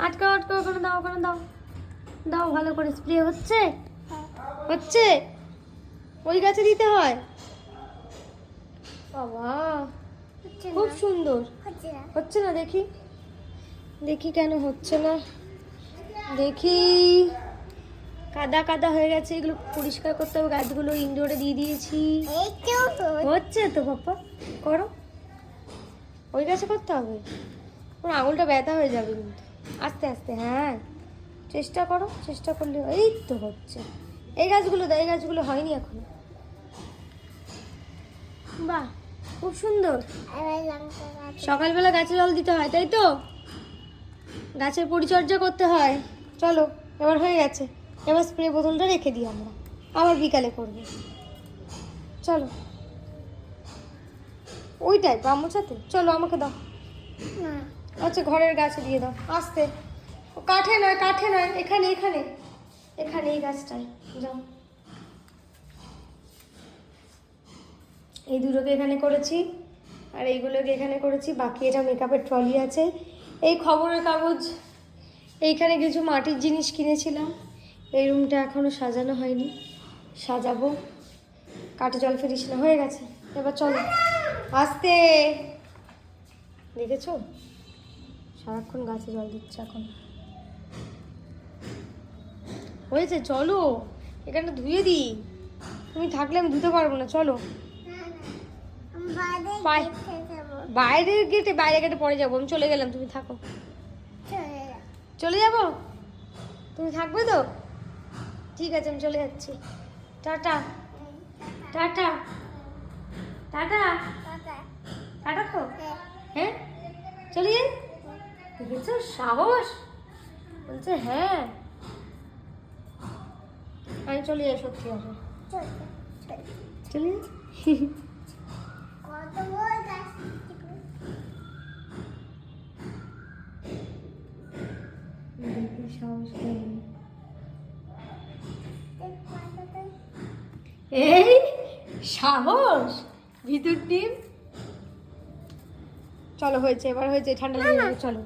আটকাও আটকাও, ওখানে দাও, ওখানে দাও, দাও ভালো করে। স্প্রে হচ্ছে, হচ্ছে, ওই গাছে দিতে হয়। বাবা খুব সুন্দর। হচ্ছে না? দেখি দেখি কেন হচ্ছে না, দেখি। কাদা কাদা হয়ে গেছে, এগুলো পরিষ্কার করতে হবে। গাছগুলো ইনডোরে দিয়ে দিয়েছি। হচ্ছে তো পাপা, করো। ওই গাছে করতে হবে, ওর আঙুলটা ব্যথা হয়ে যাবে কিন্তু। আস্তে আস্তে, হ্যাঁ চেষ্টা করো, চেষ্টা করলে এই তো হচ্ছে। এই গাছগুলো দাও, এই গাছগুলো হয়নি এখনো। বাহ খুব সুন্দর। সকালবেলা গাছে জল দিতে হয়, তাই তো? গাছের পরিচর্যা করতে হয়। চলো এবার হয়ে গেছে, এবার স্প্রে বোতলটা রেখে দিই আমরা, আবার বিকালে করবো। চলো ওইটাই গামছাতে, চলো আমাকে দাও। আচ্ছা ঘরের গাছে দিয়ে দাও, আস্তে। কাঠে নয়, কাঠে নয়, এখানে এখানে এখানে, এই গাছটায় যাও। এই দুটোকে এখানে করেছি, আর এইগুলোকে এখানে করেছি। বাকি এটা মেকআপের ট্রলি আছে। এই খবরের কাগজ, এইখানে কিছু মাটির জিনিস কিনেছিলাম। এই রুমটা এখনো সাজানো হয়নি, সাজাবো। কাঠে জল ফেরিস না, হয়ে গেছে। এবার চলো আস্তে। দেখেছো সারাক্ষণ গাছে জল দিচ্ছে এখন। হয়েছে, চলো এখানটা ধুয়ে দিই। তুমি থাকলে আমি ধুতে পারবো না, চলো। বাইরের গেটে, বাইরে গেটে পরে যাবো, আমি চলে গেলাম, তুমি থাকো। চলে যাবো, তুমি থাকবে তো? ঠিক আছে, আমি চলে যাচ্ছি। Tata tata tata tata. তো হ্যাঁ চলে যাই। দেখেছো সাহস, বলছে হ্যাঁ। আমি চলে যাই, সত্যি আসে চলে যাই। এই সাহস, ভিতর টিম। চলো হয়েছে, এবার হয়েছে, ঠান্ডা লেগে যাবে, চলো।